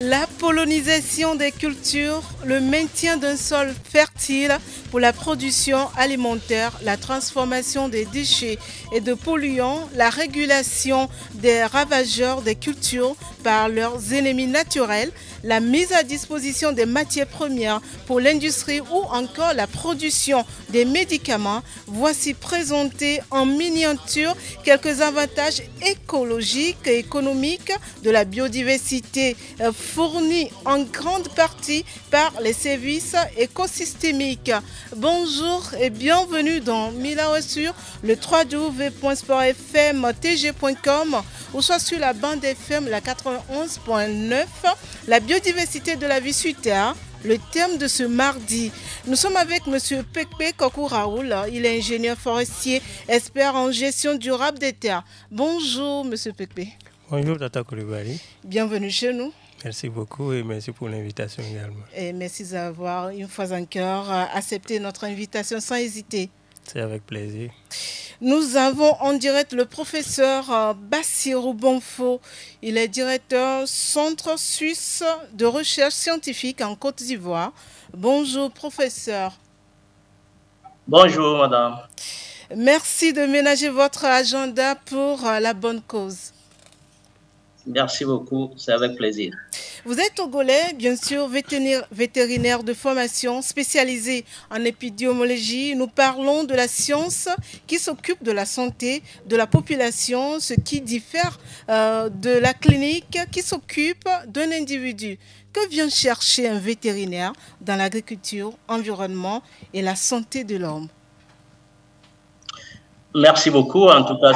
La pollinisation des cultures, le maintien d'un sol fertile pour la production alimentaire, la transformation des déchets et de polluants, la régulation des ravageurs des cultures par leurs ennemis naturels, la mise à disposition des matières premières pour l'industrie ou encore la production des médicaments. Voici présentés en miniature quelques avantages écologiques et économiques de la biodiversité fournie en grande partie par les services écosystémiques. Bonjour et bienvenue dans Milawe sur le www.sportfmtg.com ou soit sur la bande FM la 91.9. La biodiversité de la vie sur Terre, le thème de ce mardi. Nous sommes avec M. Pekpe Kokouraoul. Il est ingénieur forestier, expert en gestion durable des terres. Bonjour M. Pekpe. Bonjour Tata Koulibaly. Bienvenue chez nous. Merci beaucoup et merci pour l'invitation également. Et merci d'avoir une fois encore accepté notre invitation sans hésiter. C'est avec plaisir. Nous avons en direct le professeur Bassirou Bonfo. Il est directeur Centre Suisse de recherche scientifique en Côte d'Ivoire. Bonjour professeur. Bonjour madame. Merci de ménager votre agenda pour la bonne cause. Merci beaucoup, c'est avec plaisir. Vous êtes togolais, bien sûr, vétérinaire de formation spécialisé en épidémiologie. Nous parlons de la science qui s'occupe de la santé de la population, ce qui diffère de la clinique qui s'occupe d'un individu. Que vient chercher un vétérinaire dans l'agriculture, l'environnement et la santé de l'homme? Merci beaucoup. En tout cas,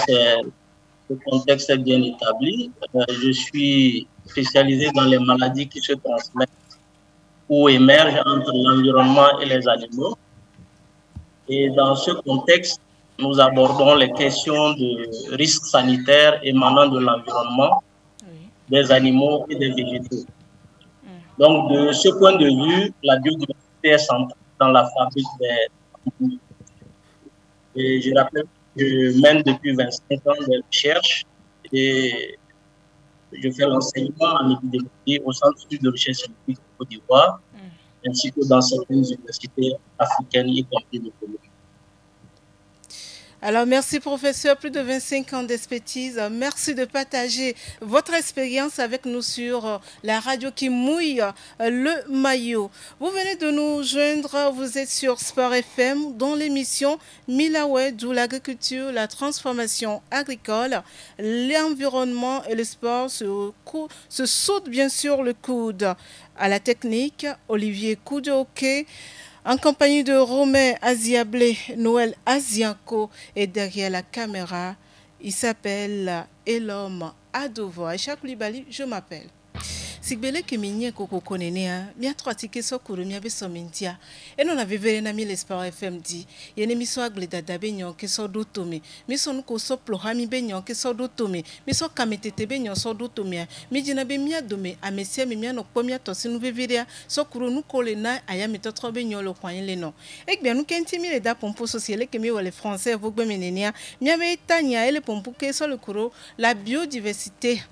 le contexte est bien établi. Je suis spécialisé dans les maladies qui se transmettent ou émergent entre l'environnement et les animaux. Et dans ce contexte, nous abordons les questions de risques sanitaires émanant de l'environnement, des animaux et des végétaux. Donc, de ce point de vue, la biodiversité est centrale dans la fabrique des animaux. Et je rappelle que je mène depuis 25 ans des recherches et je fais l'enseignement en épidémiologie au Centre de recherche scientifique de Côte d'Ivoire, ainsi que dans certaines universités africaines, y compris le Congo. Alors, merci professeur, plus de 25 ans d'expertise. Merci de partager votre expérience avec nous sur la radio qui mouille le maillot. Vous venez de nous joindre, vous êtes sur Sport FM dans l'émission Milawe, d'où l'agriculture, la transformation agricole, l'environnement et le sport se sautent bien sûr le coude. À la technique, Olivier Koudouké, en compagnie de Romain Aziablé, Noël Azianko et derrière la caméra, il s'appelle Elom Adovo. Aïcha Koulibaly, je m'appelle. Sigbele ke minye koko konenea, mia troatike so kuru mia beso mintia. Et non avait vere na mi l'Espoir FM di. Yene mi so agle dada be nyon ke so do tome. Mi so nuko so plohami be nyon ke so do tome. Mi so kametete be nyon so do tome. Mi jina be mia dome a mesia mi mia no pomia to sinu veveria so kuru nuko le na aya mi to trobe nyon lo kwanye le non. Ek bien nou kenti mi le da pompo sociale ke mi wale français vogbe menenia. Mia be tanya ele pompo ke so le kuru la biodiversité.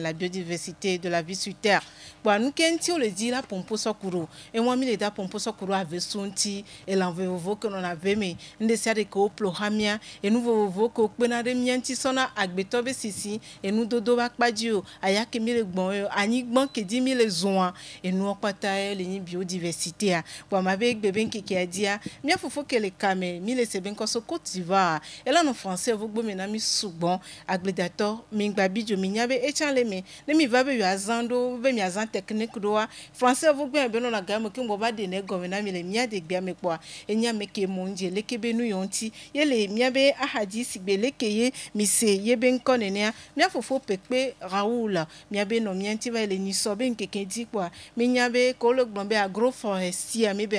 La biodiversité de la vie sur Terre. Bon, nous on le dit là pompo sokuru. Et moi mi le da pompo sokuru avec sonti et l'enveloppe que l'on avait mais ndessia de ko plohamia et nous vovo ko benade mianti sona agbetobe sisi et nous dodo bakpadio aya ke mi le gbon ani gbon ke di mi le zoan et nous opata le biodiversité. Bon ma avec bébé qui a dit mi fofo que le kame mi le seben ko so Côte d'Ivoire. Et là en français vous bo menami soubon agledator mingbabi jo minyabe lemi mi va be azando be mi azan technique doa français vous bien beno na gamme ki mbo ba de ne government mi le mia de bia me kwa enya me ke monje le ke benu yonti ye le mia be ahadi sigbe le ke ye mi se ye ben konenia mia fofo pekpe Raoul mia be no mianti va le ni so be nkeke di kwa mi nya be ko le gbon be agroforestier mi be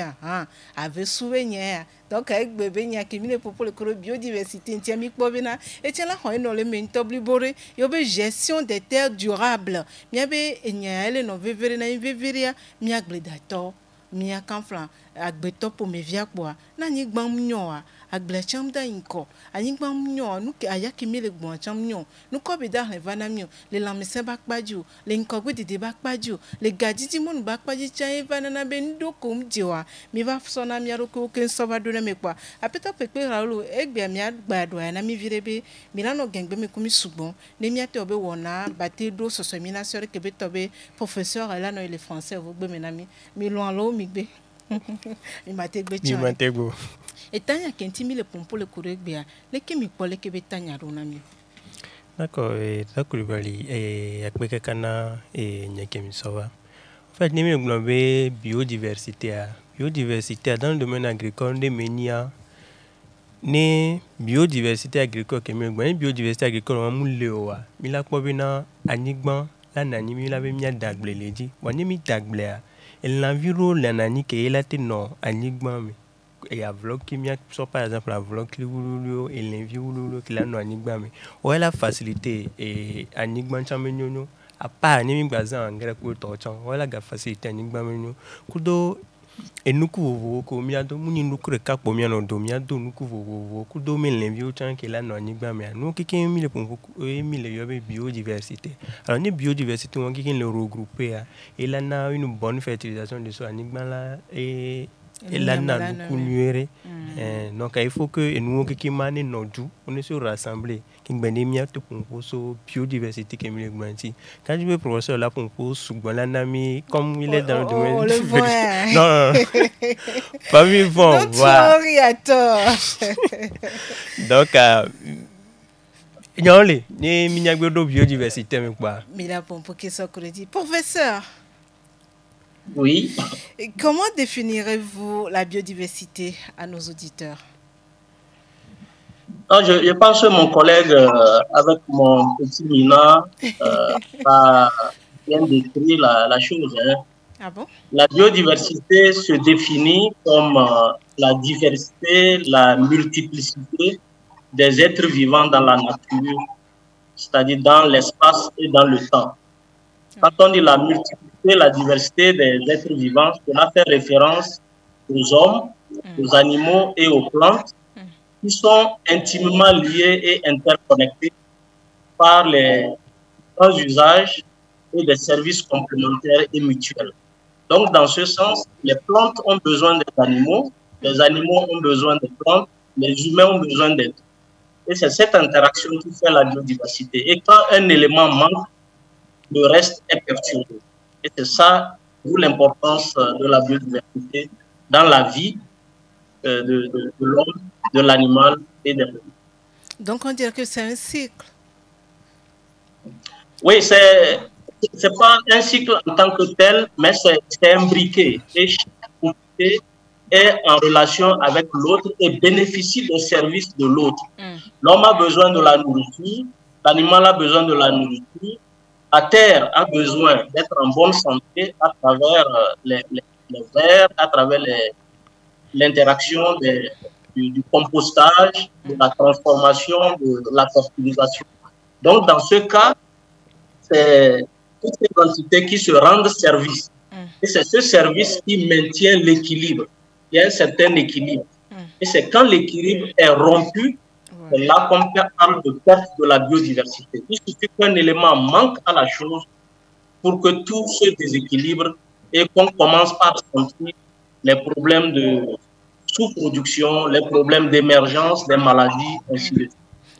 ave souvenir. Donc avec bébé nya ki mi le popo le koro biodiversité ntia mi kpo bena et tien la ho no le mentobli boré yo be gestion des terres durables miabe enya ele no vevere na veveria mia gledato mia kanflan agbeto pomevia kwa na nyigba mnyoa agble cham da inko anyigba mnyoa nuke ayaki mele gbon cham nyo nuko be da vana mio le lamise bakpaju le inko gwedide bakpaju le gadidi mon bakpaji cha vana na bendo kum jiwa mi va sona mi aroko ken soba do na me kwa apeta pepe raulu egbe mi agbado na mi virebe mi lano gengbe me kumi sugbon ne mi ate obe wona bate do soso mi na sore kebe tobe professeur là no le français vous gbe menami mi lo alo mi gbe mi mate gbe chan mi mate go etanya kenti mi le pompo le kuregbe le kemi pole kebe tanya do na mi. D'accord, Takulibali akbeka kana nyakemi soba. En fait, nous avons biodiversité. Biodiversité dans le domaine agricole, ne biodiversité agricole biodiversité agricole on mulewa mila kwabina anigban la nani mila be mia dagle leji wani mi dagle l'environ la nani ke elate no anigban mi et a vlog qui mia so par exemple la vlog qui wululo et l'environ qui la no anigban mi o la facilité et anigban chamenyo a part ni mi gbaza ngere ko to chan o la ga facilité anigban mi kudo enuku vovo ko miado muni nukure kapo miano do miado nuku vovo kudo men lenvio chan ke la no anigba mi anu kiki mi le ponko mi le yobe biodiversité. Alors ni biodiversité on kiki le regrouper et là na une bonne fertilisation de so anigba là et là na nuku nuere donc il faut que nous kiki mane nodu on est se rassembler king benemia to ponko so biodiversité que mi le gbanti quand je vais professeur là ponko souvent là nami comme il est dans le domaine non pas mi bon voilà donc nyole ni minyagbe do biodiversité me quoi mila pompo ke so crédit professeur. Oui. Et comment définirez-vous la biodiversité à nos auditeurs? Je pense que mon collègue, avec mon petit Mina, a bien décrit la chose. Hein. Ah bon? La biodiversité se définit comme la diversité, la multiplicité des êtres vivants dans la nature, c'est-à-dire dans l'espace et dans le temps. Quand on dit la multiplicité, la diversité des êtres vivants, cela fait référence aux hommes, aux animaux et aux plantes qui sont intimement liés et interconnectés par les grands usages et des services complémentaires et mutuels. Donc, dans ce sens, les plantes ont besoin des animaux, les animaux ont besoin des plantes, les humains ont besoin d'être. Et c'est cette interaction qui fait la biodiversité. Et quand un élément manque, le reste est perturbé. Et c'est ça, d'où l'importance de la biodiversité dans la vie de l'homme, de l'animal et de l'homme. Donc on dirait que c'est un cycle. Oui, c'est pas un cycle en tant que tel, mais c'est imbriqué. Et chaque unité est en relation avec l'autre et bénéficie des services de l'autre. L'homme a besoin de la nourriture, l'animal a besoin de la nourriture, la terre a besoin d'être en bonne santé à travers les vers, à travers l'interaction du compostage, de la transformation, de la fertilisation. Donc, dans ce cas, c'est toutes ces entités qui se rendent service. Et c'est ce service qui maintient l'équilibre. Il y a un certain équilibre. Et c'est quand l'équilibre est rompu, c'est là qu'on parle de perte de la biodiversité. Il suffit qu'un élément manque à la chose pour que tout se déséquilibre et qu'on commence par sentir les problèmes de sous-production, les problèmes d'émergence, des maladies, ainsi de suite.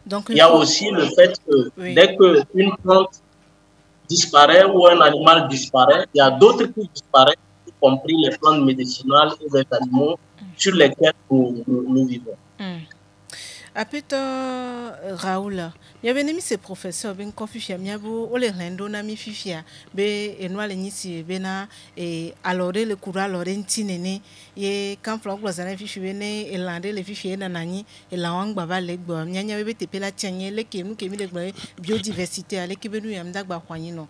Donc, il y a aussi le fait que dès qu'une plante disparaît ou un animal disparaît, il y a d'autres qui disparaissent, y compris les plantes médicinales et les animaux sur lesquels nous vivons. Apito Raoul, il y avait mis ces professeurs ben confia miabo o le rendo na mi fifia be enwa le nyisi be na alors le courant lorenti nene ye quand flog blazana fifi bene elande le fifi na nani e la wang baba le gbo nyanya be te pela tianye le ke nu ke mi le gbo biodiversité ale ke benu yam dagba kwani no.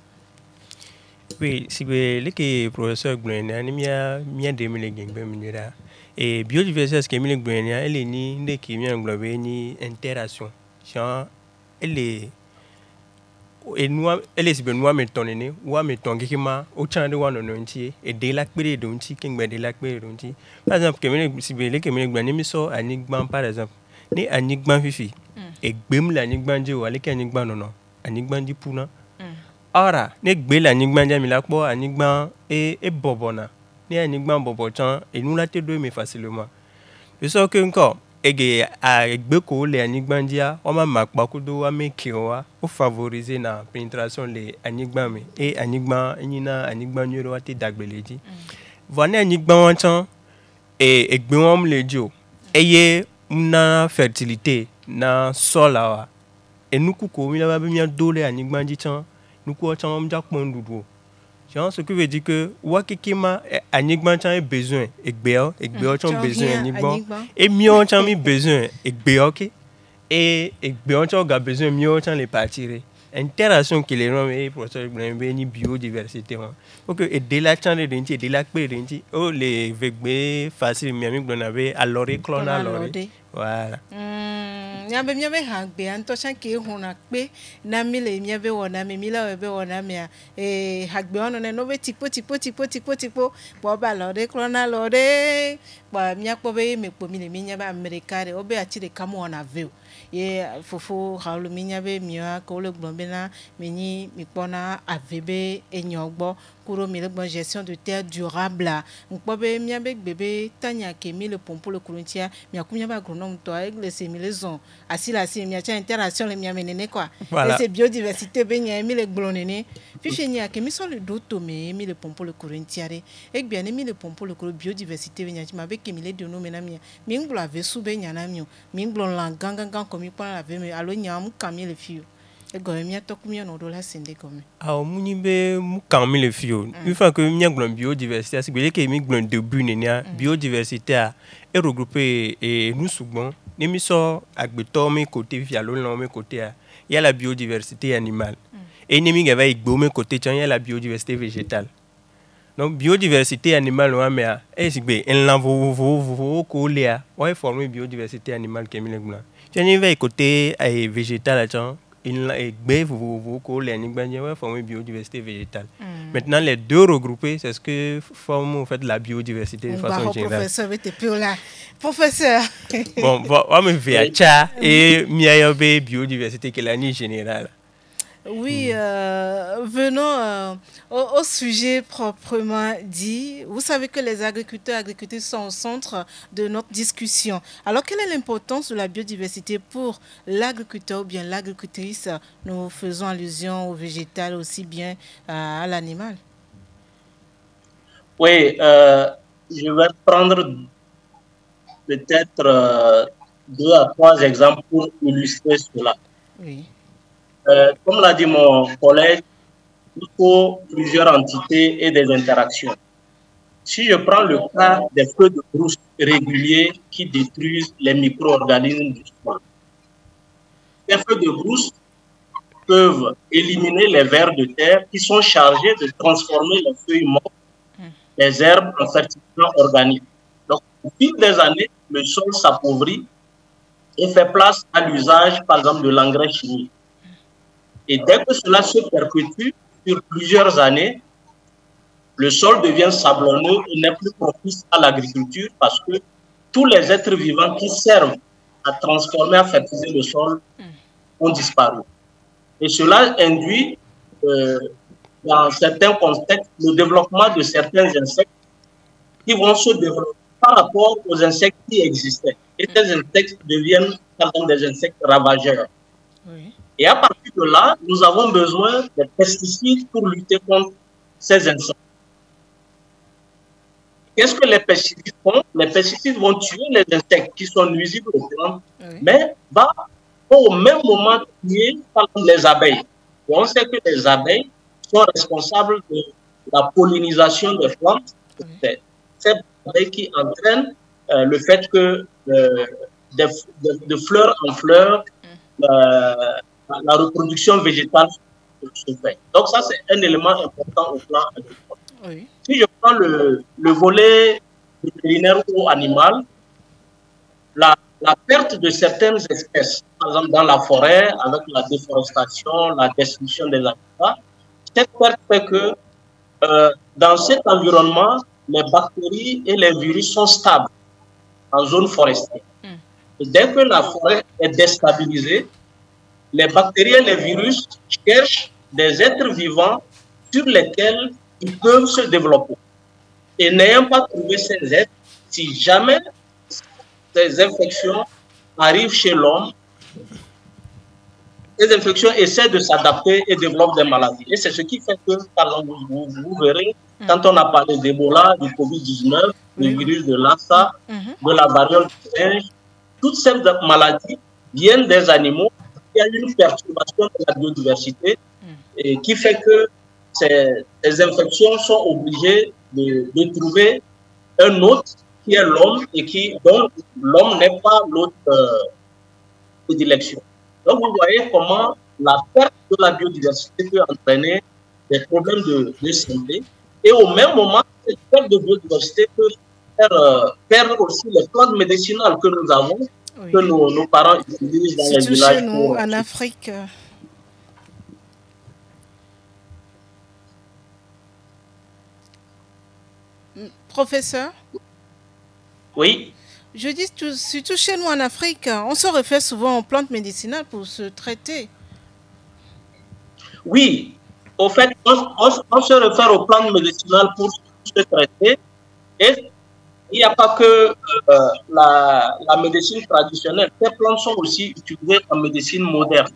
Oui, si be le ke professeur gbo na ni mia de mi le gbe mi ra. Et biodiversité, ce qui est mis elle est ni qui vient englober ni interaction. Elle est et nous elle est bien nous mettons né ou mettons qui ma au champ de one non ti et de la péré donc ti king de la péré donc ti par exemple que me si bien que me gban mi so anigban par exemple ni anigban fifi et gbem la anigban je wale que anigban non anigban di puna ora ne gbe la anigban ja mi la po anigban et bobona ni anigban bobo chan et nous la te do me facilement je sais que encore et à Gbeko les anigbandia on m'a makbakudo wa mekiwa pour favoriser la pénétration les anigbami et anigban inina anigban nyoro wa te dagbeleji voilà anigban wanchan et gbewam lejo eye na fertilité na sol wa et nous kuko mi la ba mi dole anigban di chan nous ko chan am jak pondudo ce qui veut dire que Wakikima anigban chan besoin ekbeo chan besoin anigban et mio chan mi besoin ekbeo ok et ekbeo chan ga besoin mio chan les partir interaction qui les rend et processus ni biodiversité ok et de la chan de denti de la pe denti oh les vegbe facile mi ami gbon ave alore clona lore voilà nyabe miabe hangbe anto chanke hona pe na mile miabe wona me mila webe wona me hagbe ono ne no be tipo bo ba lore clona lore ba miakpo be me po mile miaba america obe atire kamo ona veo ye fofo haulu miabe mia ko le glombe na meni mikpona avebe enyogbo kuro mile bon gestion de terre durable nkpo be miabe bebe tanya ke mile pompo le kuruntia miakumia ba agronome to aigle se milezon asila si miacha interaction le miamenene quoi et c'est biodiversité be nya mile glonene fiche nya ke mi so le doto me mile pompo le kuruntia re e bien mile pompo le biodiversité be nya ma be ke mile de no me na mi nglo ave su be nya na mi mi nglo la gangan comme pa ave me alo nya mu kamie le fio e go mi atokumia no do la sende comme muni be mu kamie le fio une fois que mi nglo biodiversité c'est que mi nglo début nenia biodiversité a est regroupé et nous souvent ni so agbeto mi côté via lo mi côté il y a la biodiversité animale et ni mi gava igbo mi côté il y a la biodiversité végétale donc biodiversité animale wa mais est que en la vo ko le ouais former biodiversité animale que mi le gna ni va côté végétal là il est vous former biodiversité végétale. Maintenant les deux regroupés c'est ce que forme en fait la biodiversité de façon générale. Professeur. Bon, on me fait et miayobe biodiversité que la ni générale. Oui, venons au sujet proprement dit. Vous savez que les agricultrices sont au centre de notre discussion. Alors, quelle est l'importance de la biodiversité pour l'agriculteur ou bien l'agricultrice? Nous faisons allusion au végétal aussi bien à l'animal. Oui, je vais prendre peut-être 2 à 3 exemples pour illustrer cela. Oui. Comme l'a dit mon collègue, il faut plusieurs entités et des interactions. Si je prends le cas des feux de brousse réguliers qui détruisent les micro-organismes du sol, ces feux de brousse peuvent éliminer les vers de terre qui sont chargés de transformer les feuilles mortes, les herbes en fertilisants organiques. Donc, au fil des années, le sol s'appauvrit et fait place à l'usage, par exemple, de l'engrais chimique. Et dès que cela se perpétue sur plusieurs années, le sol devient sablonneux et n'est plus propice à l'agriculture parce que tous les êtres vivants qui servent à transformer, à fertiliser le sol ont disparu. Et cela induit, dans certains contextes, le développement de certains insectes qui vont se développer par rapport aux insectes qui existaient. Et ces insectes deviennent, par exemple, des insectes ravageurs. Oui. Et à partir de là, nous avons besoin de pesticides pour lutter contre ces insectes. Qu'est-ce que les pesticides font? Les pesticides vont tuer les insectes qui sont nuisibles aux plantes, mais vont au même moment tuer par exemple, les abeilles. Et on sait que les abeilles sont responsables de la pollinisation des plantes. C'est ces abeilles qui entraînent le fait que de fleur en fleur, la reproduction végétale se fait. Donc ça, c'est un élément important au plan agricole. Oui. Si je prends le volet vétérinaire ou animal, la la perte de certaines espèces, par exemple dans la forêt, avec la déforestation, la destruction des habitats, cette perte fait que dans cet environnement, les bactéries et les virus sont stables en zone forestière. Et dès que la forêt est déstabilisée, les bactéries et les virus cherchent des êtres vivants sur lesquels ils peuvent se développer. Et n'ayant pas trouvé ces êtres, si jamais ces infections arrivent chez l'homme, ces infections essaient de s'adapter et développent des maladies. Et c'est ce qui fait que, vous verrez, quand on a parlé d'Ebola, du Covid-19, du virus de Lassa, de la variole du singe, toutes ces maladies viennent des animaux. Il y a une perturbation de la biodiversité et qui fait que ces infections sont obligées de trouver un hôte qui est l'homme et dont l'homme n'est pas l'hôte prédilection. Donc vous voyez comment la perte de la biodiversité peut entraîner des problèmes de santé et au même moment, cette perte de biodiversité peut faire perdre aussi les plantes médicinales que nous avons, que nos parents utilisent dans les villages. Chez nous, en Afrique. Professeur? Oui. Je dis, surtout chez nous en Afrique, on se réfère souvent aux plantes médicinales pour se traiter. Oui, au fait, on se réfère aux plantes médicinales pour se traiter. Et il n'y a pas que la médecine traditionnelle. Ces plantes sont aussi utilisées en médecine moderne.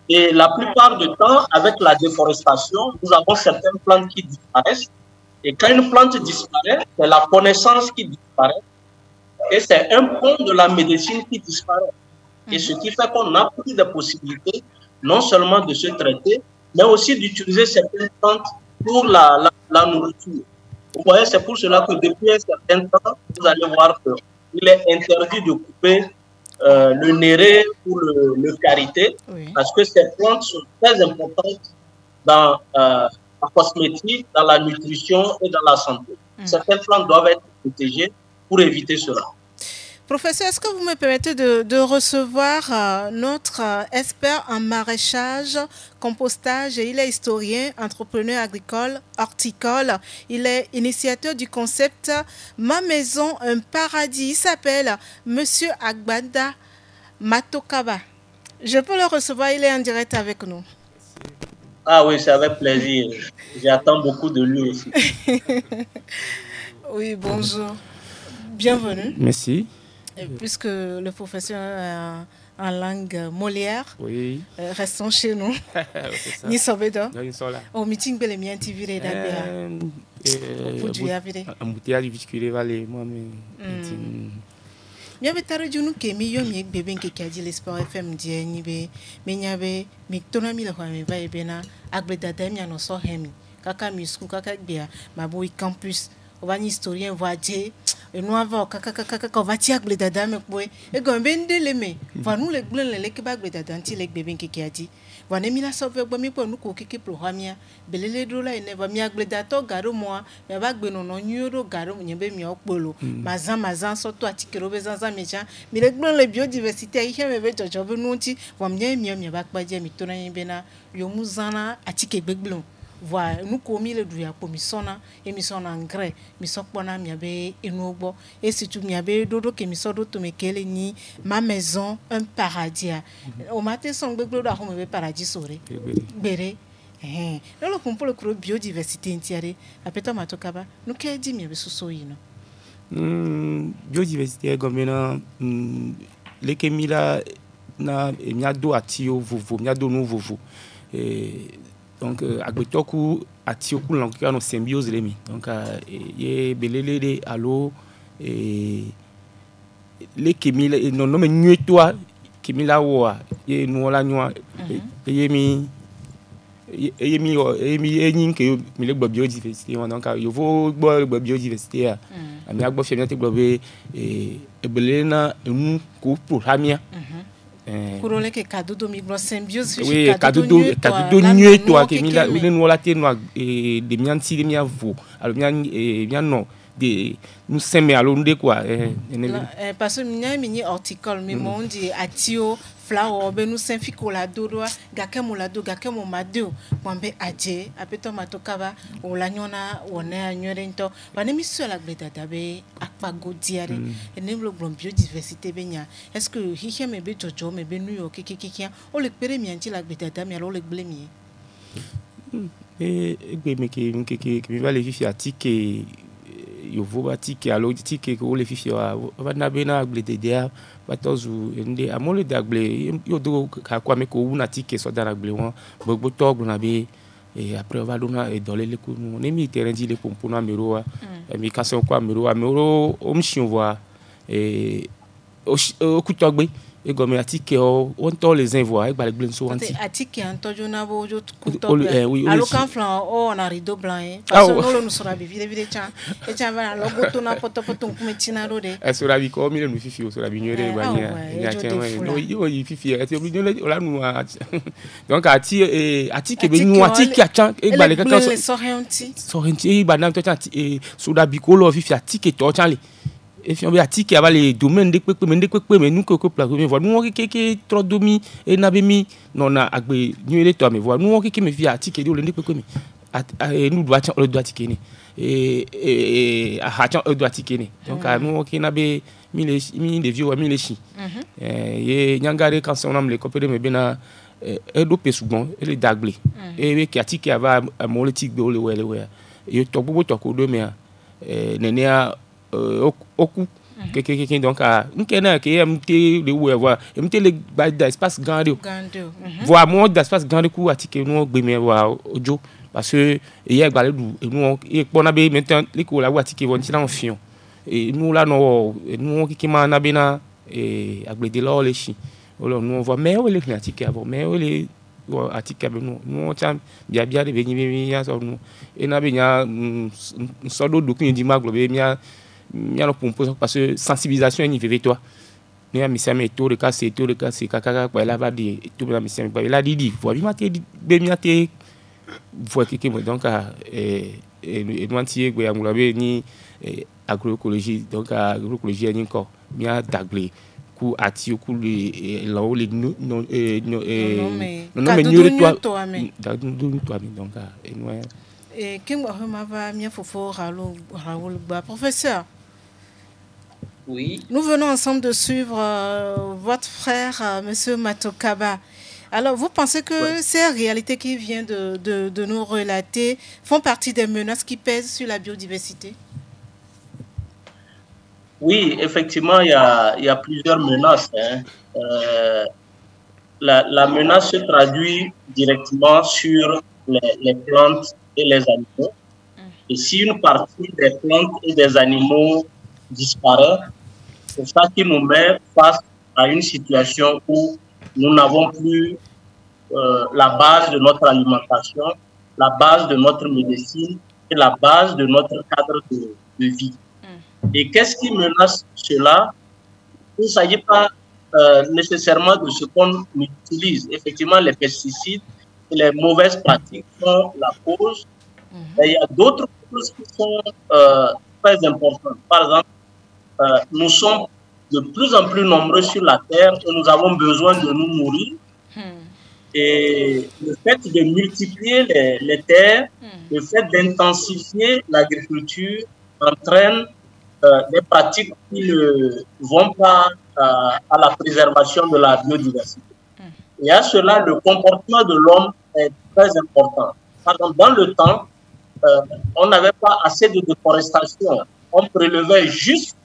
Et la plupart du temps, avec la déforestation, nous avons certaines plantes qui disparaissent. Et quand une plante disparaît, c'est la connaissance qui disparaît. Et c'est un pont de la médecine qui disparaît. Et ce qui fait qu'on a plus de possibilités, non seulement de se traiter, mais aussi d'utiliser certaines plantes pour la nourriture. Vous voyez, c'est pour cela que depuis un certain temps, vous allez voir qu'il est interdit de couper le néré ou le karité, parce que ces plantes sont très importantes dans la cosmétique, dans la nutrition et dans la santé. Certaines plantes doivent être protégées pour éviter cela. Professeur, est-ce que vous me permettez de recevoir notre expert en maraîchage, compostage, et il est historien, entrepreneur agricole, horticole. Il est initiateur du concept Ma Maison, un paradis. Il s'appelle Monsieur Agbada Matokaba. Je peux le recevoir, il est en direct avec nous. Ah oui, c'est avec plaisir. J'attends beaucoup de lui aussi. Oui, bonjour. Bienvenue. Merci. Puisque le professeur en langue Molière, oui. Restons chez nous. Ni sobedo. Ni sola. Au meeting bele mi antivire d'abia. Pour du avire. Embouteillage visculé valé moi mais. Mi avait taré du nous que mi yo mi bébé qui a dit l'espoir FM dit ni be mi nyabe mi tona mi le kwa mi va ebena agbe dada mi ano so hemi kaka mi sku kaka bia ma boy campus o ba ni historien voyager et nous avons kaka va ti agbe dada me boy e go bende le me va nous le glen le ke ba agbe dada anti le bébé qui a dit va ne mi la so gbe mi po nu ko keke programmia belele do la ne va mi agbe dada garo moi me ba gbe no no nyuro garo nyebe mi okpolo mazan so to atikero be zanza meja mi le glen le biodiversité ihe me be jojo be nu ti va mi ba pa je mi to na yebe na yo muzana atike gbegblon voilà nous commis le douya pour misona et misona engrais misokpona miabe enogbo et surtout miabe dodo ke misodo to mekele ni ma maison un paradis au matin son gbeglo da ho me paradis sore bere lolo pour le cro biodiversité entière apeta matokaba nous ke di miabe soso yino biodiversité gomena le kemila na miado atio vovo miado no vovo donc agbetoku atioku lanka no symbiose lemi donc ye belele allo le kemila non no me nyetwa kemila wo ye no la nywa yemi enyin ke mi le gbo biodiversité donc yo vo gbo biodiversité ami agbo femi te gbo be belele na emu ko programmia Kurole ke kadodo mi gro symbiose oui kadodo nuit toi ke mi la une no la te no de mianti de miavo alors mian non nous sommes à l'onde quoi. Parce que nous horticole, mais on dit atio, flower, ben nous sommes ficola dodoa, gakemolado, gakemomado, mwambe adje, apeto matokaba, ou l'anyona, ou on est à Nyorento, panemi sur la blédada be, akpago diare, et nem le biodiversité benya. Est-ce que hiya me be jojo, me be New York, kikikikia, ou le pere mianti la blédada, mais alors le blémier. Et me va les filles à ticket. Yo voba tike alo tike ko le fifi wa na be na agble de dia batozu ende amole de agble yo do ka kwa me ko una tike so da agble won gbogbo to gbo na be et après on va dona e dole le ko ne mi terrain di le pompo na mero wa mi ka so kwa mero wa mero o mshin wa e o ku to gbe e go me atike o on to les envois e gba le gble so anti atike antojo na bo jo ku to alo kan flan o na rideau blanc parce que nous sera vivre chan e chan va lo goto na poto ku metina ro de e sura bi ko mi le nu fifi o sura bi nyore ba ya chen no yo yi fifi e ti obi nyole o la nu donc atike be nu atike a chan e gba le kan so renti e ba na to chan sura bi ko lo fifi atike to chan le et puis on va attiquer avant les domaines de pepe mais nous que place mais voilà nous qui trop domi et n'abemi non na agbe nous toi mais voilà nous qui me vient attiquer de le pepe mais nous doit le doit attiquer et a le doit attiquer donc nous qui n'abe mi les vieux mi les chi et nyangare quand on a les copains mais bena e do pe sugbon e le dagble e qui attiquer avant moletique de le ouais et to bobo to ko do mais nenia oku keke donc nkena ke mt le voir mt le ba espace grand voir moi d'espace grand ku atike nous gbe me wa ojo parce que hier gba le du nous e pona be maintenant le ko la wa atike won ti na fion et nous là no nous qui ma na be na e agbe de lo le chi alors nous on voit mais o le atike avant mais o le atike be nous tiens bia de venir ya so nous et na be nya so do ku ndi maglo be mia miano pompo parce que sensibilisation est niveau toi nous a mis ça mais tout le cas c'est kaka quoi là va dire tout la mission il a dit faut bien mater be miate faut que donc et nous anti go ya ngulabe ni agroécologie donc agroécologie ni encore bien daglé ku ati ku le là les non mais toi donc et nous et Kengwa va bien fofo Raoul professeur. Oui. Nous venons ensemble de suivre votre frère, Monsieur Matokaba. Alors, vous pensez que ces réalités qui viennent de nous relater font partie des menaces qui pèsent sur la biodiversité? Oui, effectivement, il y a plusieurs menaces. La menace se traduit directement sur les plantes et les animaux. Et si une partie des plantes et des animaux disparaît, c'est ça qui nous met face à une situation où nous n'avons plus la base de notre alimentation, la base de notre médecine et la base de notre cadre de vie. Et qu'est-ce qui menace cela? Il ne s'agit pas nécessairement de ce qu'on utilise. Effectivement, les pesticides et les mauvaises pratiques sont la cause. Mais il y a d'autres causes qui sont très importantes. Par exemple, nous sommes de plus en plus nombreux sur la Terre et nous avons besoin de nous nourrir. Et le fait de multiplier les terres, le fait d'intensifier l'agriculture entraîne des pratiques qui ne vont pas à la préservation de la biodiversité. Et à cela, le comportement de l'homme est très important. Par exemple, dans le temps, on n'avait pas assez de déforestation. On prélevait juste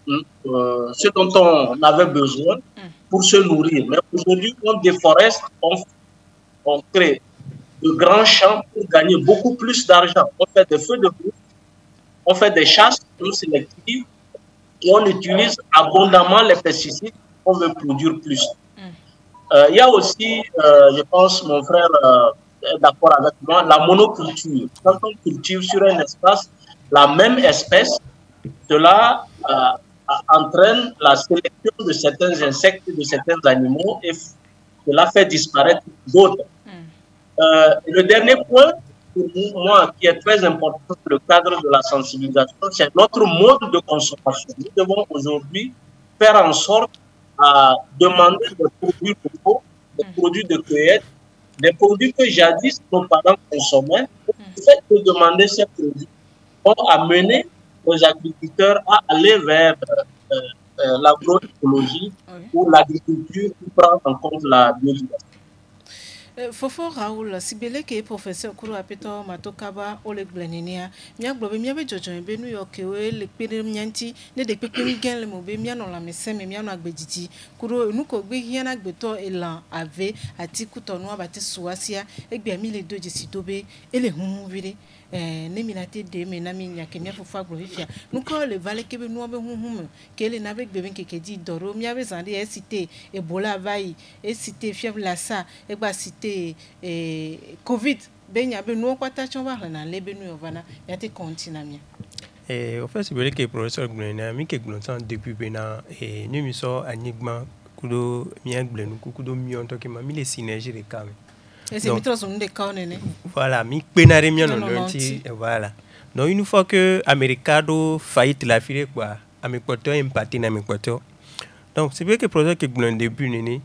ce dont on avait besoin pour se nourrir. Mais aujourd'hui, on déforeste, on crée de grands champs pour gagner beaucoup plus d'argent. On fait des feux de boue, on fait des chasses non sélectives et on utilise abondamment les pesticides qu'on veut produire plus. Il y a aussi, je pense, mon frère est d'accord avec moi, la monoculture. Quand on cultive sur un espace la même espèce, cela entraîne la sélection de certains insectes et de certains animaux et cela fait disparaître d'autres. Le dernier point, pour moi, qui est très important dans le cadre de la sensibilisation, c'est notre mode de consommation. Nous devons aujourd'hui faire en sorte à demander des produits locaux, des produits de cueillette, des produits que jadis nos parents consommaient. Le fait de demander ces produits ont amené les agriculteurs à aller vers l'agroécologie ou l'agriculture qui prend en compte la biodiversité. Fofo Raoul, sibele ke professeur kuru apeto matokaba Oleg Bleninia, mia globe mia be jojo be New York we le pere mianti ne de pepe mi gen le mo be mia no la mese me mia no agbejiji kuru nu ko gbe hian agbeto elan ave ati kutonu abati suasia egbe mi le doji sidobe ele hun vire ne minate de me na mi nya ke mia fofa glo fia nu ko le vale ke be nu be hun ke le na be gbe ben ke di doro mia be zande e cité Ebola vai e cité fièvre lassa e gba cité Covid benya be no kwata chomba na lebe no yovana yate continue mia au fait c'est vrai que professeur Glena mi ke glonsan depuis bena ni mi so enigma kudo mi glenu kudo mi on to ke ma mi les synergies de kame et c'est mitro son de kaonene voilà mi penare mi on lonti voilà donc une fois que americado faillite la file quoi amikpoto empathy na amikpoto donc c'est vrai que professeur ke glenu début nene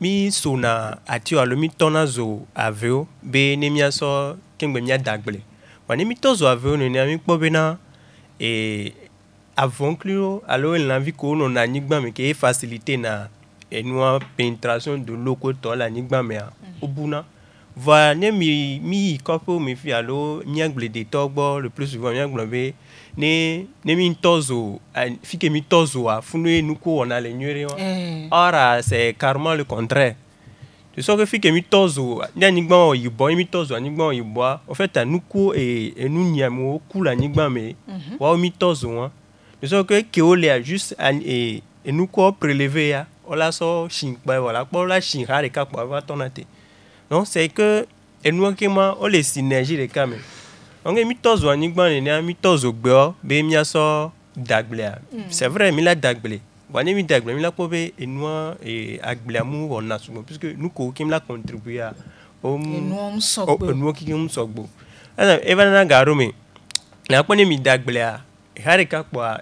mi sona atio alo mi tona zo aveo be ne mi aso kengbe mi adagle wani mi tozo aveo ne mi kpo bena avant cluo alo en l'envie ko no na nigba me ke faciliter na enua pénétration de l'eau ko to la nigba me obuna va ne mi kopo mi fi alo mi agle de togbo le plus souvent mi agle be ne mi tozo fi ke mi tozo a funu enuko on a le nyere ora c'est carrément le contraire de sorte que fi ke mi tozo ni gban oyibo mi tozo ni gban oyibo en fait anuko e nu nyamo ku la ni gban me wa mi tozo de sorte que o le juste enuko prélever ya ola so shin pa voilà po la shin ha de ka pa va tonate non c'est que enu ke ma o le synergie de ka me on mi tozo ni gban ni mi tozo gbe be mi aso dagle c'est vrai mi la dagle wani mi dagle mi la ko be enua agle amu on a souvent puisque nous ko kim la contribuer à enua sogbo enua ki kim sogbo ana evana garome la ko mi dagle a harika kwa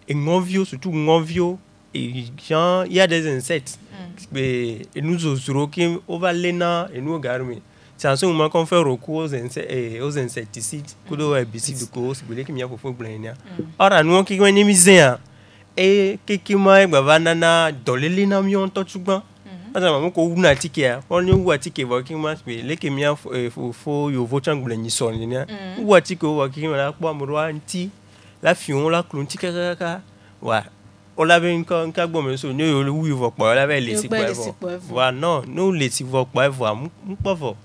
ngovio surtout ngovio et genre il y a des insectes et nous osuro qui on va lena et nous garome c'est en ce moment qu'on fait recours aux insecticides kudo herbicides ko sibele ki mi afofo blenia ora nous ki wani mi zea e ki mai bavana na dolele na mi on to tugban asa mamu ko una tike a on ni wa tike wa ki ma be le ki mi afofo yo vo changle ni so ni na wa tike wa ki ma la po amuro anti la fion la clon tike kaka wa on l'avait une gbo me so ni yo wi vo po la be le si po wa non nous le si vo po vo mu po vo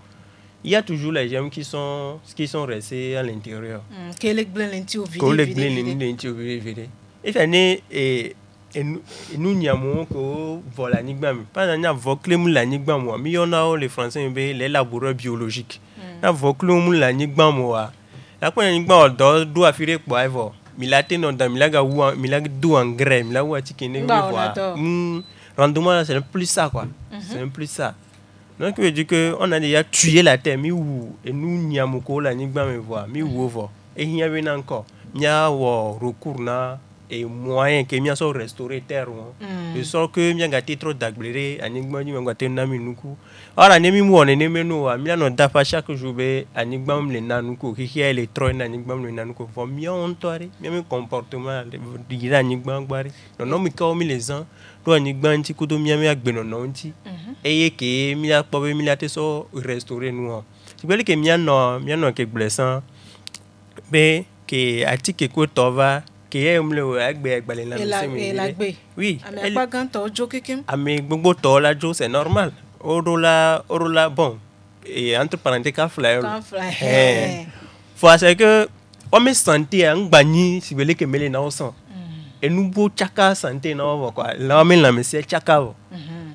il y a toujours les gens qui sont restés à l'intérieur. Quel est l'intérieur au vide? Quel est l'intérieur au vide? Et ça n'est nous n'y avons que voilà nigba pas n'a voclé mou la nigba moi mais on a les français les laboraires biologiques n'a voclé mou la nigba moi la quoi nigba do afire po evo milate non da milaga ou milaga do engrais milaga ou tikene rendement c'est plus ça quoi c'est plus ça. Donc, je dis qu'on a déjà tué la terre, mais où et nous n'y avons pas la nigba me voir, mais où voir et il y avait encore, il y a recours na et moyen que m'y a so restaurer terre, de sorte que m'y a gâté trop d'agbléré, anigba m'y a gâté nami nuku. Alors nemi moi ne nemi no, m'y a non d'afa chaque jour be anigba m'le nanuku, qui est les trois anigba m'le nanuku, for m'y a ontoiré, m'y a un comportement de anigba gbari, non m'y kao m'y les ans. Anigba nti kudo miami agbeno nonti eye ke mi la pobe mi la te so restaurer nous si bele ke mi no ke blessant be ke atike ko tova ke ye mle agbe agbale la mi oui ame pa gan to jo kekem ame gbogbo to la jo c'est normal orola bon et entre parenthèses ka fly faut c'est que on me sentir ngbani si bele ke mele na osan et nous beau chaka santé non quoi la mais la monsieur chaka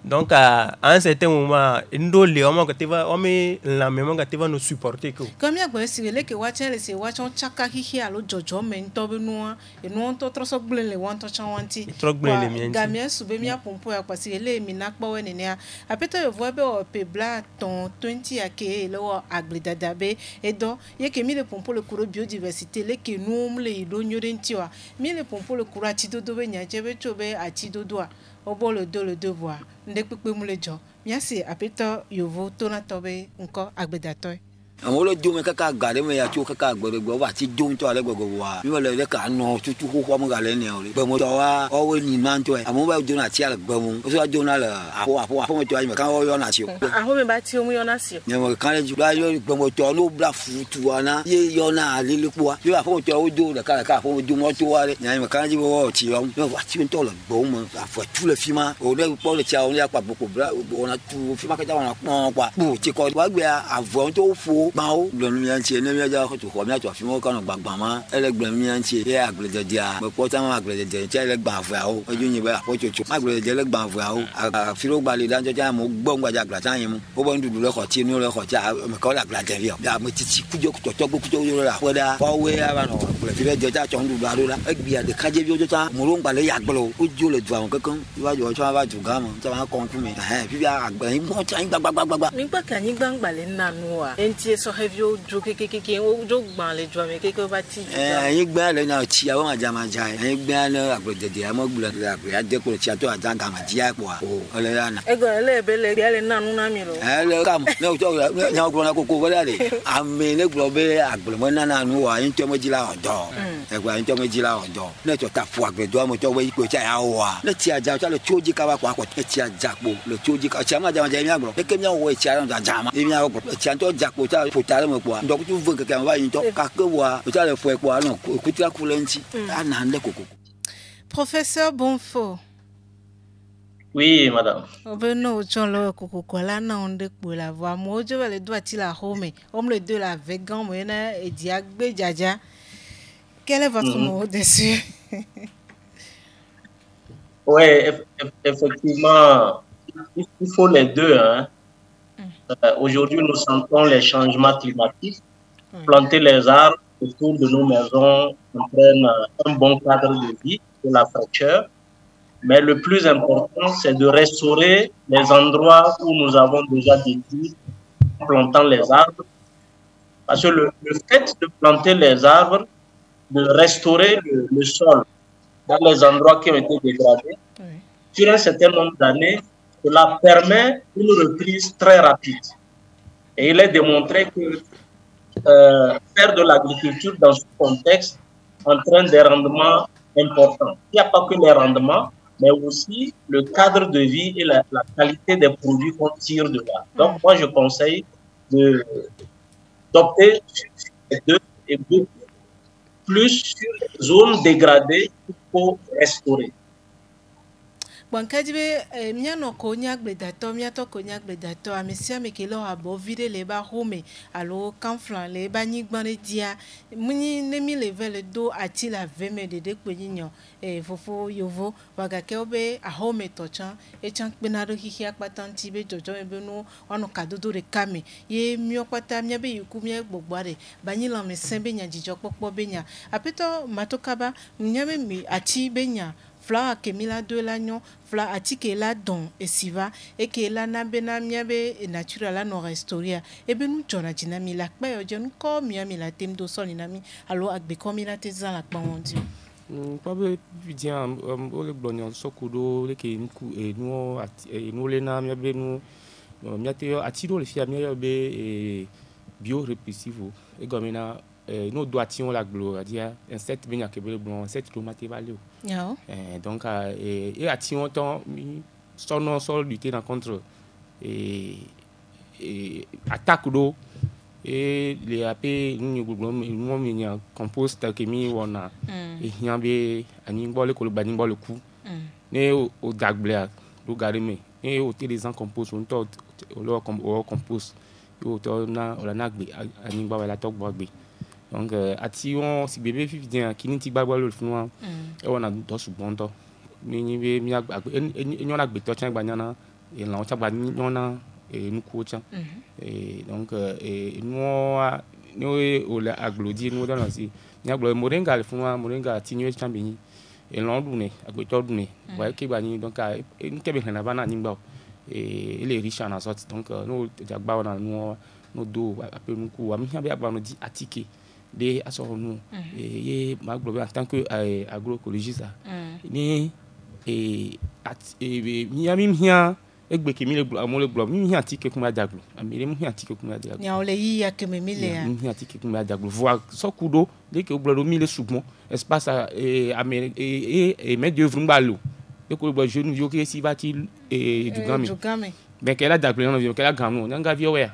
Donc à un certain moment ndole on que tu vas on met la même que tu vas nous supporter que comme ya gbe si le ke wa chen le se wa chon chaka hihi alo jojo me nto be no e no nto troso gblen le wan to chan wanti trop gblen le mien gamien sube mi apompo ya kwasi le mi na pa we ne apeto yo vo be o pe bla ton 20 ake le wo agbledada be e do ye ke mi le pompo le kuro biodiversité le ke nu le do nyore ntiwa mi le pompo le kuro ati dodo be nya je be chobe ati dodo a obo le devoir nde pepe mu le jo mi se apeto yo vo to na to be nko agbedato amolo dome kaka gare me ya chu kaka gbere gbo wa ti dum to ale gogo wa mi le ka no tutu ko mo gale ne o le gbo mo to wa o we ni man to e amo ba jo na ti ale gbo mo o so jo na le apo mo to me kan o yo na ti o aho me ba ti o mu yo na si o ne mo kan le ju la yo gbo mo to no bla futu wa na ye yo na le le po wa yo apo mo to o jo le ka apo mo jo mo to wa le nya me kan ji wo ti o no wa ti to le gbo mo afo tu le fi ma o le po le ti a o le pa boko bra o na tu fi ma ka ja wa na pon kwa bu ti ko wa gbe avon to fo bao blom mi antie ne mi ja ko to ko mi ato fi mo kan gbagban ma ele blom mi antie ye agbede dia mo po ta ma agbede dia che ele gba afu a o oju yin ba po chocho agbede dia ele gba afu a o fi ro gba le dan jo ja mo gbo ngba ja gba tan yin mu o bo ndudu le ko ti nu le ko ja me ko la gba dia ya mo titi kujo to to gbo kujo yo la ko da ko we aba no le fi le jo ja chon ndudu aro la e gbi ade kaje bi o jo ta mo ro gba le ya gbolo o jo le du awon kankan wa jo so ba ju ga mo ta ma kon ku mi fi bi agba yin mo ta yin gbagba nígbà kan yin gbangba le nanu wa enti so heavy o jo kekeke o jo gban le jo me keke ba ti yin gba le na ti awon aja ma ja yin gba na agbede mo gbula le agbe ade ko ti ato aja ga ma ji apo o le ya na ego le be le le nanu na mi lo le kam ne o jo nya o na koko wala le ame ne gbo be agbe mo na nu wa yin to mo ji la odo egba yin to mo ji la odo ne to ta fu agbe do mo to we iko cha ya wa le ti aja le choji ka wa kwa ko ti aja po le choji ka cha ma ja mi agbo ke mi o we ti ara ja ma mi agbo ti an to ja po ta po ta mo po ndo ku tu vu ke kan wa yin to ka ke wa o ta le fu e po na ku ti ku le nti ana nle koko. Professeur Bonfo. Oui, madame. Obeno cholo kokokola na onde pour la voix mojo le doit il la home on le de la vegan moyena et diagbe jaja. Quel est votre mot dessus? Oui, effectivement, il faut les deux. Hein. Aujourd'hui, nous sentons les changements climatiques. Planter les arbres autour de nos maisons entraîne un bon cadre de vie de la fraîcheur. Mais le plus important, c'est de restaurer les endroits où nous avons déjà détruit en plantant les arbres. Parce que le fait de planter les arbres, de restaurer le sol dans les endroits qui ont été dégradés, sur un certain nombre d'années, cela permet une reprise très rapide. Et il est démontré que faire de l'agriculture dans ce contexte entraîne des rendements importants. Il n'y a pas que les rendements, mais aussi le cadre de vie et la qualité des produits qu'on tire de là. Donc, moi, je conseille d'opter sur les deux et beaucoup plus sur les zones dégradées qu'il faut restaurer. Bon, kadibe miano konyak bedato miato konyak bedato amesia mekelo abo vide le ba home alo kanflan le ba nyigbane dia muni nemi level do ati la veme de kwenyo fofo yovo waga ke obe a home tochan e chan penado hihi akpatanti be jojo ebe no wano kadodo re kame ye mio kwata mia be yiku mia gbogbare banyi la mesembe nya jijo popo benya apeto matokaba nyame mi ati benya fla kemila de l'agnon fla atike la don esiva et que la nabena miabe naturel la no restaurer e benu jona dinami la pa yo jenu ko miami la tem do sol inami alo agbe komi la te za la pa wondi pas bien o le blonyo sokudo le ke nku e no le na miabe no miate atiro le fia miabe bio repressivo e gomena nous doitions la gloire dire insecte bien que bon insecte tomate valé donc et action temps son sol lutter contre et attaque d'eau et les ap nous compost que mi wona et yambe ani ngole ko bani ngole ku ne o dagbler do garime et au les en compost on to o compost o to na o la nagbe ani ngba la tok bogbe. Donc, ation si bébé vient qui n'inti bagwa le fnou et on a dos bon temps. Ni a beto tiens banyana et là on t'a pas ni on a et nous coach et donc nous au la aglodi nous dans aussi ni aglo moringa le fún moringa tinue chambi et l'on agbeto dune ouais ki ba ni donc nous kebe na bana ni gba et il est riche en sorte donc nous jagba na nous do appel nous ku ami bien agba no di atike de asoro nous et ma glo en tant que agroécologiste ni et mi hia egbe ke mi le glo amole glo mi hia atike kuma jaglo ami mi hia atike kuma jaglo nya ole yi ya ke mi le ya mi hia atike kuma jaglo voir so kudo de ke glo mi le soubon espace et mettre d'œuvre mbalo de ko glo jeune yo ke si bati du game mais qu'elle a jaglo no qu'elle a gamu nga vi oya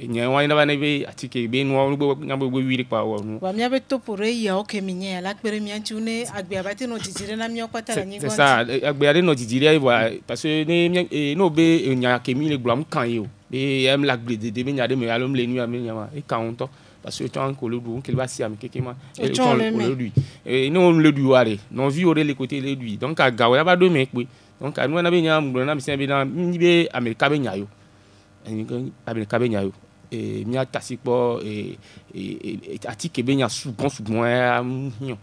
nya wa ina bana be atike be no ngabo go wiri pa wo no wa mi abeto pour ya o ke mi nya la pere mi antune agbe abati no jijire na mi okwata la nyigo c'est ça agbe ale no jijire parce que ne no be nya ke mi le glam kan yo be em la gbe de me nya de me alom le nu am nya ma e kan to parce que tant que le dou qu'il va si am kekema et le lui et non le lui ware non vi ore le côté le lui donc aga wa ba do me pe donc anu na be nya mbo na mi se be na mi be america be nya yo america be nya yo et mi atasipo et atike be nya soubon hion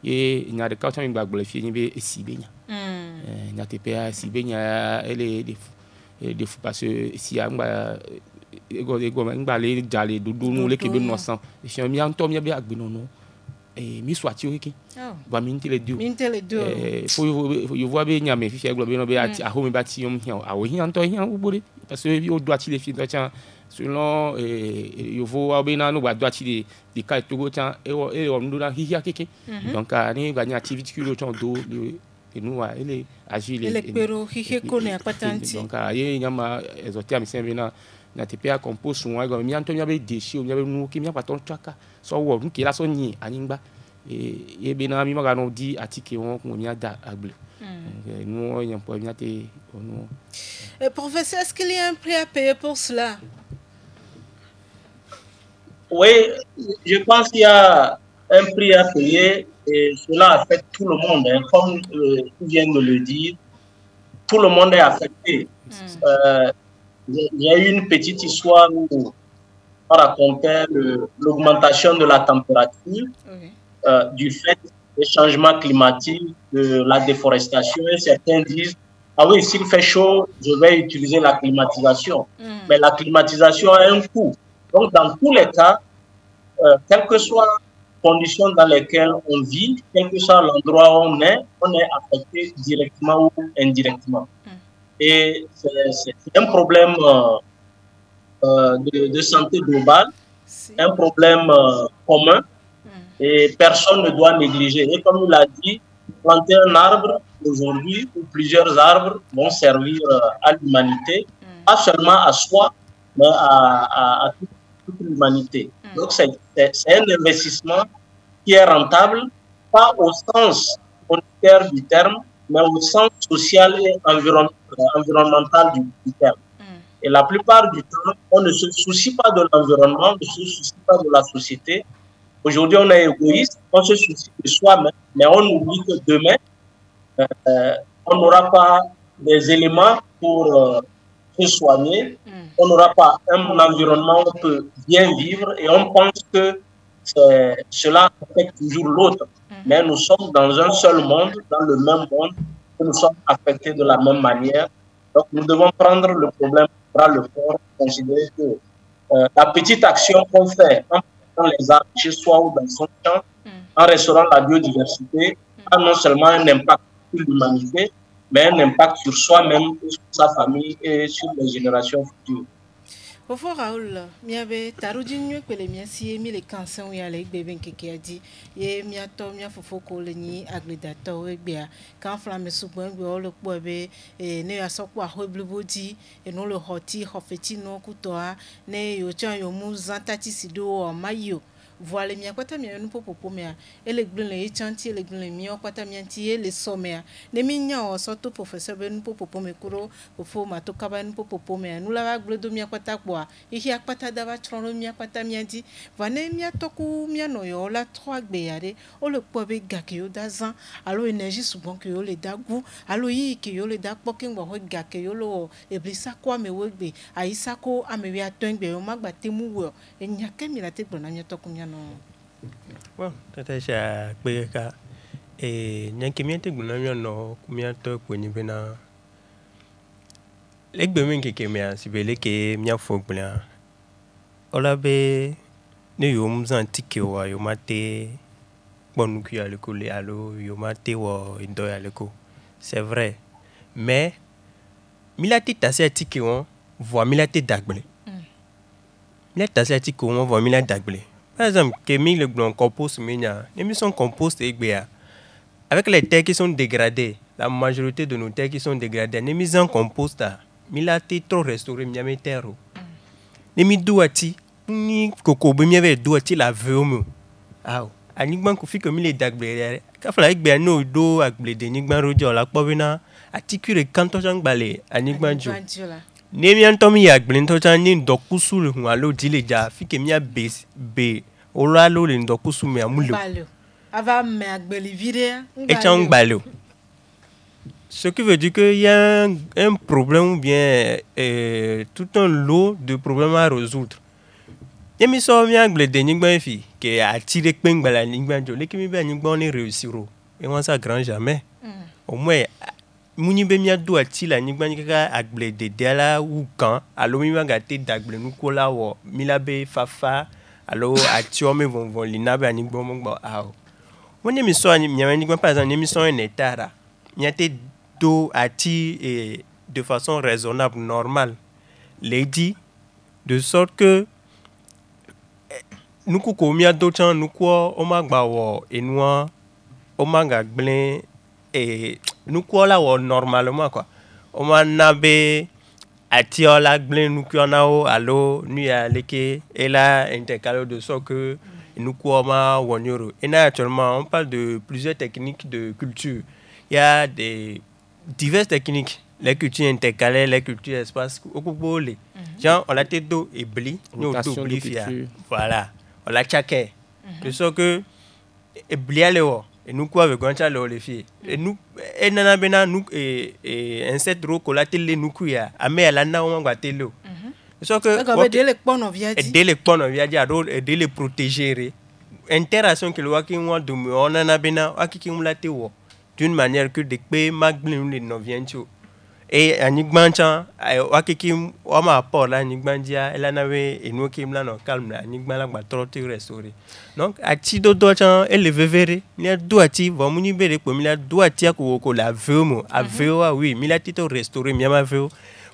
et nya de ka tan mi gbagbo le fi ni be si be nya nya te pe si be nya ele de fou parce que si amba ego ngba le jale dudu nu le kebe no san e fi mi anto mi be agbe no et mi swati o keke ba mi ntele do faut yo voit be nya me fi glo be no be ati aho mi ba ti yom hian awo hian to hian ubore parce que o do ati le fi do chan selon yo voit be na no ba do ati de ka to go chan e o ndo na hi keke donc ani ba nya activité ki lo chan do et nous ele agile ele pero hi ko ne apatanti donc aye nyama ezotia mi sembe na TPA compost on a mi anto mi abe déchets mi abe nu ki mi apaton chaka so wo nu ki la so nyi aningba e be na mi maga no di atike won ko mi ada agble nous on peut mi ate on professeur, est-ce qu'il y a un prix à payer pour cela? Oui, je pense qu'il y a un prix à payer et cela affecte tout le monde, hein. Comme tu viens de le dire, tout le monde est affecté. Il y a eu une petite histoire où on racontait l'augmentation de la température du fait des changements climatiques, de la déforestation. Et certains disent, ah oui, s'il fait chaud, je vais utiliser la climatisation. Mais la climatisation a un coût. Donc, dans tous les cas, quelles que soient les conditions dans lesquelles on vit, quel que soit l'endroit où on est affecté directement ou indirectement. Et c'est un problème de santé globale, un problème commun, et personne ne doit négliger. Et comme il a dit, planter un arbre aujourd'hui ou plusieurs arbres vont servir à l'humanité, pas seulement à soi, mais à toute l'humanité. Donc c'est un investissement qui est rentable, pas au sens monétaire du terme, mais au sens social et environnemental du terme. Et la plupart du temps, on ne se soucie pas de l'environnement, on ne se soucie pas de la société. Aujourd'hui, on est égoïste, on se soucie de soi-même, mais on oublie que demain, on n'aura pas des éléments pour se soigner, on n'aura pas un environnement où on peut bien vivre et on pense que cela affecte toujours l'autre. Mais nous sommes dans un seul monde, dans le même monde, que nous sommes affectés de la même manière. Donc nous devons prendre le problème par le corps, considérer que la petite action qu'on fait en plantant les arbres chez soi ou dans son champ, en restaurant la biodiversité, a non seulement un impact sur l'humanité, mais un impact sur soi-même, sur sa famille et sur les générations futures. Fofo Raoul, miabe tarudi nywe kwele miasi mi le kansan wi ale gbe ben keke adi ye miato mia fofo ko le ni agbedato we gbe a kan flame sugbon gbe o le po be ne asokwa ho blubodi e no le hoti hofeti no kuto a ne yo chan yo mu zantati sido o mayo voile mia kwata mia no popo mia ele gbin le chanti ele gbin le mia kwata mia ti ele somea ne mi nya o so to professeur be no popo me kuro o fo ma to kaba no popo mia no la ba gblo do mia kwata kwa ihi akpata da ba tron mia kwata mia di va ne mia toku mia no yo la 3 gbe yare o le po be ga ke yo da zan alo énergie souvent que yo le da gu alo yi ke yo le da po ke ngbo ho ga ke yo lo e blisa kwa me we gbe aisa ko amewi atongbe yo magba temu wo enya kemi la te gbona mia toku mia no well tata sha pe ka nya ke mia te gbona mia no mia to ko ni bena legbe min ke mia sibele ke mia fo gbona ola be ne yo mzan tike wa yo mate bonu ki ale ko le alo yo mate wo indo ale ko c'est vrai mais milati tase tike won voit milati dagbele milati tase tike won voit milati dagbele par exemple que mi le blon compost minya les sont compost egbe avec les terres qui sont dégradées la majorité de nos terres qui sont dégradées les mises en compost milati trop restauré miame terre les mi douati ni koko be mi ve douati la veomo ah anigban ko fi ko mi le dagbele ka fala egbe no do agbele de nigban rojo la pobina atikure kanto jangbale anigban jo ne mi antom ya agbele to chan ni dokusu le hun alo dileja fi ke mi be ola lo le dokusu me amulo ava me agbele vire e chan gbalo ce qui veut dire que il y a un problème ou bien tout un lot de problèmes à résoudre. Et mi so mi agbele de nigban fi ke atire pengbala nigban jo le ki mi be nigban ni réussiro et on ça grand jamais au moins muni be mi ado ati la nigban ka agbele de dela ou kan alo mi ga te dagbele nu ko la wo mi la be fafa alo ati o me von lina be nigban mo gba awo woni mi so mi nigban par exemple mi so un etara mi ate do ati de façon raisonnable normale lady de sorte que nous ko mi ado chan nous ko o ma gba wo enua o ma ga gblin nous ko la wo normalement quoi o ma na be ati o la gblin nous ko na o allo nu ya leke et là intercalé de sorte que nous ko ma wonyoro et naturellement on parle de plusieurs techniques de culture il y a des diverses techniques les cultures intercalées les cultures espace au kubole genre on la tête d'eau et bli nous d'eau bli fia voilà on la chake de sorte que et bli ale wo et nous quoi avec goncha le filles et nous et nana bena nous et insecte ro ko la tele nous kuya ame la na o ngwa tele de sorte que dele kpono viadi et dele kpono viadi ado et dele protéger interaction que le wa ki won do me on nana bena akiki mu la te wo d'une manière que de pe maglin le no viento et anigban chan wakiki o ma por la anigban dia ela na we enu ki mla no calme la anigban la gba trotti restaurer donc ati do chan ele vevere ni do ati vo muni bere po mi la do ati ko la vemo aveo oui mi la tito restaurer mi ma veo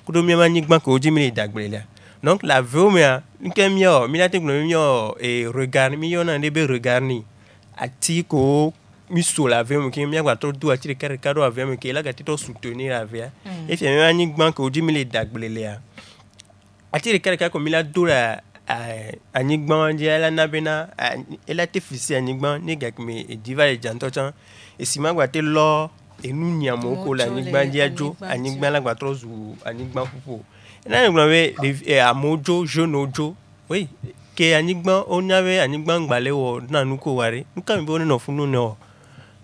ko do mi ma anigban ko di mi dagbele la donc la veo mi a nkem yo mi la te mi yo e regard mi yo na de be regard ni ati ko mi so la vie qui mi agba to do ati kare kado avia mi ke la gati to soutenir avia et fi mi ani gban ko di mi le dagbele ya ati kare ka ko mi la do la ani gban di la na bena ela te fisi ani gban ni gak mi e diva e janto chan e si magba te lo e nu nyamo ko la ani gban di ajo ani gban la gba to zu ani gban fufu na ni gban we amojo jonojo oui ke ani gban onyawe ani gban gbale wo na nu ko ware nu ka mi bo no funu no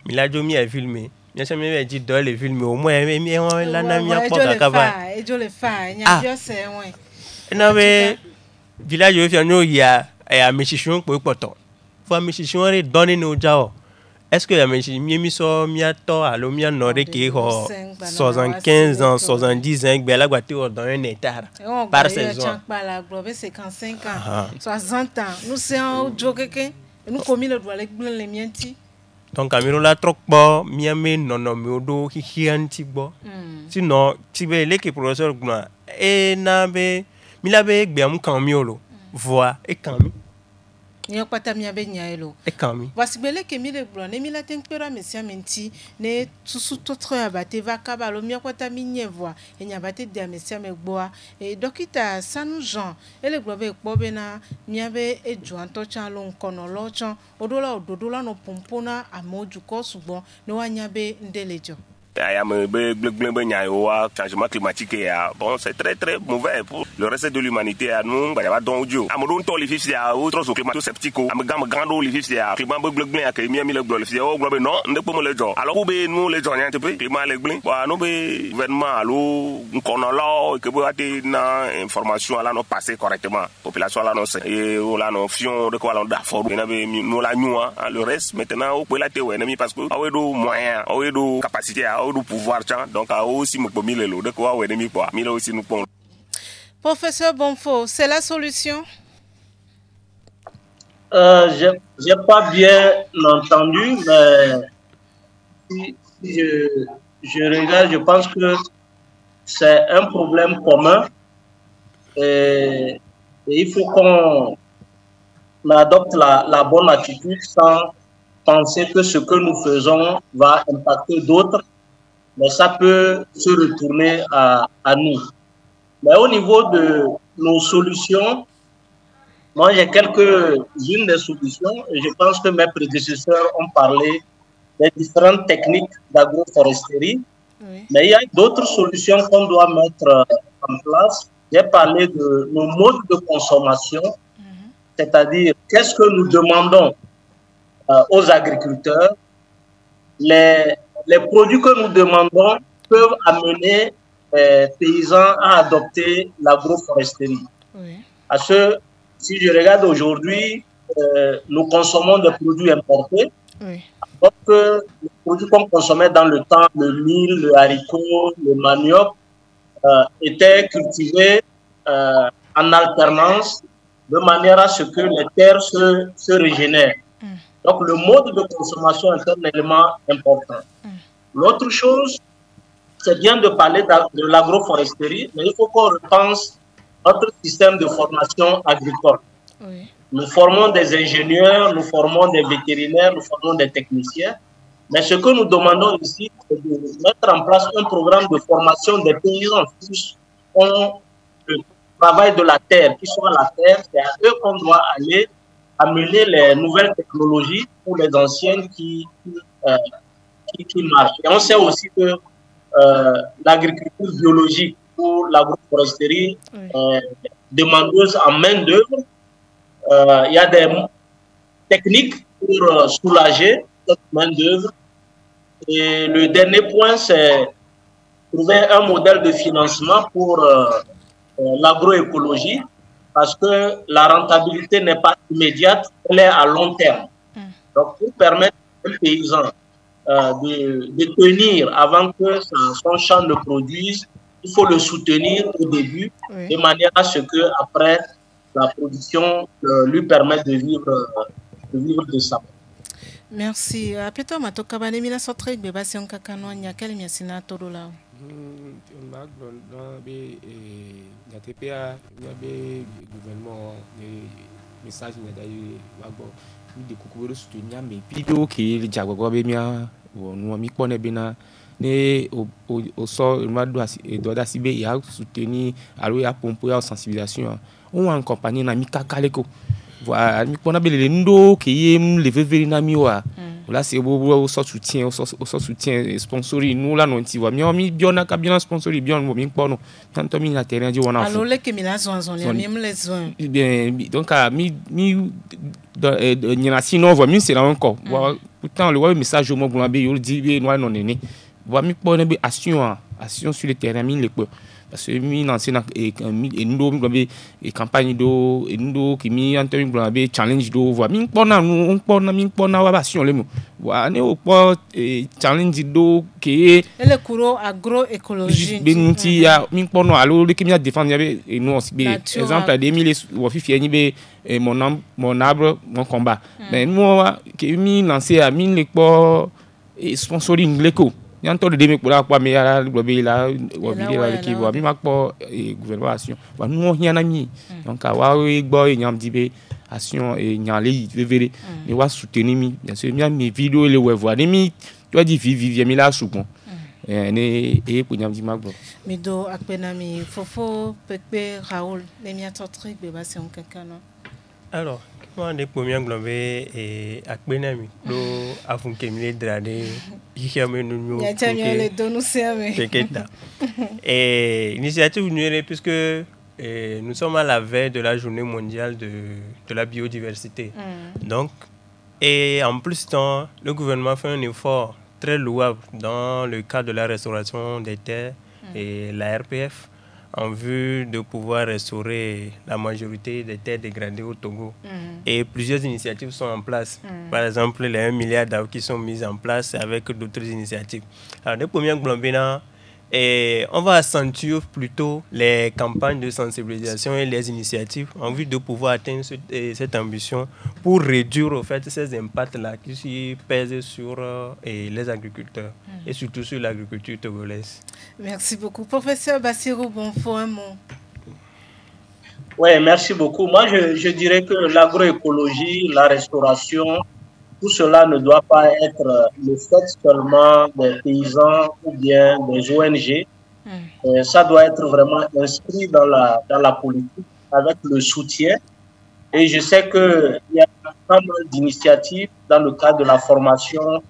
mi la jo mi e filmer mi se mi be ji do le filmer o mo e mi won la na mi apo kakaba e jo le fa nya bio se won na we village o fi no ya a mi sisun po poto fo mi sisun re don ni oja o est-ce que mi so mi ato alo mi no re ke ho 75 ans 70 ans gbe lagba te o dans un hectare par saison par la globe 55 ans 60 ans nous c'est un jo keke nous commis le droit les blanc les mienti donc amiro la trop bo miame nono mi odo hihianti bo sinon ti be le ke professeur gna e na be mi la be gbe am kan mi olo voix e kan mi Nya pata mi abe nyaelo. E kami. Wasibele ke mi le bro ne mi la tempera mesia menti ne susu totre abate vakaba lo mi pata mi nyevwa e nya bate dia mesia megboa e dokita Sanu Jean ele globe ekpobe na mi abe eju antocha lo nkono lo chan odola no pompona amoju ko sugbon ne wa nya be ndelejo. Changement climatique, bon, c'est très très mauvais pour le reste de l'humanité. Nous, il y a donc Dieu. Amadou to les fils ya autres au climat sceptico. Amagam grando les fils ya climat bleu à que mi ami le bleu les au globe non, ne peut me le jour. Alors où nous les gens un peu climat les bleu. Bah nous be événement allo qu'on là que vous avez na information là non passer correctement. Population là non c'est et là non fion de quoi là d'affaire. Nous la nous le reste maintenant au peut la té ennemi parce que a do moyen, a do capacité du pouvoir donc aussi de quoi aussi nous. Professeur Bonfo, c'est la solution? J'ai pas bien entendu, mais si je regarde, je pense que c'est un problème commun et il faut qu'on adopte la bonne attitude sans penser que ce que nous faisons va impacter d'autres, mais ça peut se retourner à nous. Mais au niveau de nos solutions, moi j'ai quelques-unes des solutions et je pense que mes prédécesseurs ont parlé des différentes techniques d'agroforesterie. Oui. Mais il y a d'autres solutions qu'on doit mettre en place. J'ai parlé de nos modes de consommation, c'est-à-dire qu'est-ce que nous demandons aux agriculteurs. Les produits que nous demandons peuvent amener les paysans à adopter l'agroforesterie. Oui. Parce que si je regarde aujourd'hui, nous consommons des produits importés. Oui. Alors que les produits qu'on consommait dans le temps, le mil, le haricot, le manioc, étaient cultivés en alternance de manière à ce que les terres se régénèrent. Donc, le mode de consommation est un élément important. L'autre chose, c'est bien de parler de l'agroforesterie, mais il faut qu'on repense notre système de formation agricole. Oui. Nous formons des ingénieurs, nous formons des vétérinaires, nous formons des techniciens. Mais ce que nous demandons ici, c'est de mettre en place un programme de formation des paysans qui ont le travail de la terre, qui sont à la terre. C'est à eux qu'on doit aller amener les nouvelles technologies pour les anciennes qui marchent. Et on sait aussi que l'agriculture biologique ou l'agroforesterie demandeuse en main-d'œuvre. Il y a des techniques pour soulager cette main-d'œuvre. Et le dernier point, c'est trouver un modèle de financement pour l'agroécologie, parce que la rentabilité n'est pas immédiate, elle est à long terme. Donc, pour permettre aux paysans de tenir avant que son champ ne produise, il faut le soutenir au début, de manière à ce que après la production lui permette de vivre de ça. Merci. Peter Matokabane, mina sotre beba si on kakano nya quel miasina torola. TPA, gouvernement message de coucou soutenir mais plutôt que les dialogues bien nous ami connaît bien ne au sort doit d'assiber et à soutenir alors à pomper en sensibilisation on en compagnie na mika kaleko voilà mi connaît bien les ndo qui les veut nami wa là c'est au soutien sponsoring nous là non tu vois mi bien na bien sponsoring bien mi pono tant mi na terrain di wana alors les que mi na zon même les zon bien donc mi ni sinon voit mi c'est là encore pourtant le message au mo bon be yo di no non nene voit mi pono be action sur le terrain mi le parce que mi lancé na et ndo et campagne do et ndo qui mi antemi blabé challenge do voit mi pona wa action le mo wa ne o po challenge do que le couro agroécologie benti ya mi pono alo le qui mi a défendre yabe et nous aussi exemple 2000 wa fifi ni be mon arbre mon combat mais moi qui mi lancé à mi le po sponsoring leko yanto de demi pour la quoi mais la globe là qui voit mi makpo gouvernement nous on y en a mis donc wa gbo enyam dibe action et nyali vevere ni wa soutenir mi bien sûr mi vidéo le we voir mi tu di vivi mi la souvent ne e pour nyam di magbo mi do akpena mi fofo pepe Raoul ne mi atotri be ba se on kankano. Alors moi des premiers globés et akpena mi do afunke mi le drade hiame nu ya tamia le donu serme peketa et initiative nuire puisque nous sommes à la veille de la journée mondiale de la biodiversité. Donc, et en plus, le gouvernement fait un effort très louable dans le cadre de la restauration des terres et la RPF en vue de pouvoir restaurer la majorité des terres dégradées au Togo. Et plusieurs initiatives sont en place. Par exemple, les 1 milliard d'euros qui sont mises en place avec d'autres initiatives. Alors, les premières globines, et on va accentuer plutôt les campagnes de sensibilisation et les initiatives en vue de pouvoir atteindre cette ambition pour réduire au fait ces impacts-là qui pèsent sur les agriculteurs et surtout sur l'agriculture togolaise. Merci beaucoup. Professeur Bassirou Bonfo, un mot. Oui, merci beaucoup. Moi, je dirais que l'agroécologie, la restauration, tout cela ne doit pas être le fait seulement des paysans ou bien des ONG. Ça doit être vraiment inscrit dans la politique avec le soutien. Et je sais qu'il y a pas mal d'initiatives dans le cadre de la formation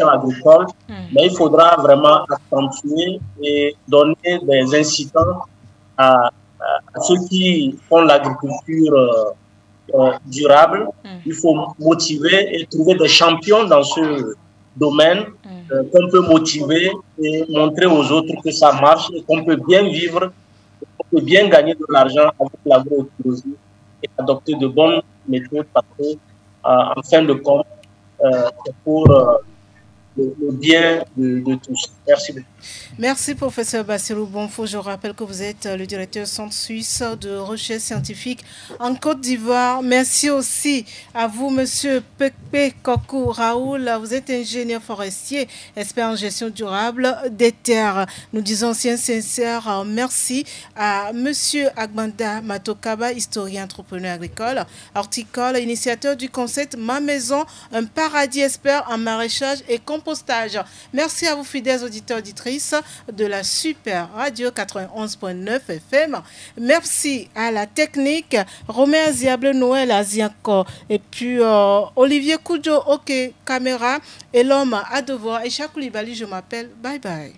agricole, mais il faudra vraiment accentuer et donner des incitants à ceux qui font l'agriculture durable. Il faut motiver et trouver des champions dans ce domaine qu'on peut motiver et montrer aux autres que ça marche et qu'on peut bien vivre, qu'on peut bien gagner de l'argent avec l'agroécologie et adopter de bonnes méthodes parce que, en fin de compte, c'est pour le bien de tous. Merci beaucoup. Merci, professeur Bassirou Bonfo. Je rappelle que vous êtes le directeur Centre suisse de recherche scientifique en Côte d'Ivoire. Merci aussi à vous, monsieur Pepe Kokou Raoul. Vous êtes ingénieur forestier, expert en gestion durable des terres. Nous disons aussi un sincère merci à monsieur Agbanda Matokaba, historien entrepreneur agricole, horticole, initiateur du concept Ma Maison, un paradis expert en maraîchage et compostage. Merci à vous, fidèles auditeurs, auditrices de la super radio 91.9 FM. Merci à la technique, Romain Aziable, Noël Azianko, et puis Olivier Koudjo, OK, caméra, et l'homme à devoir, et Chakou Libali, je m'appelle. Bye bye.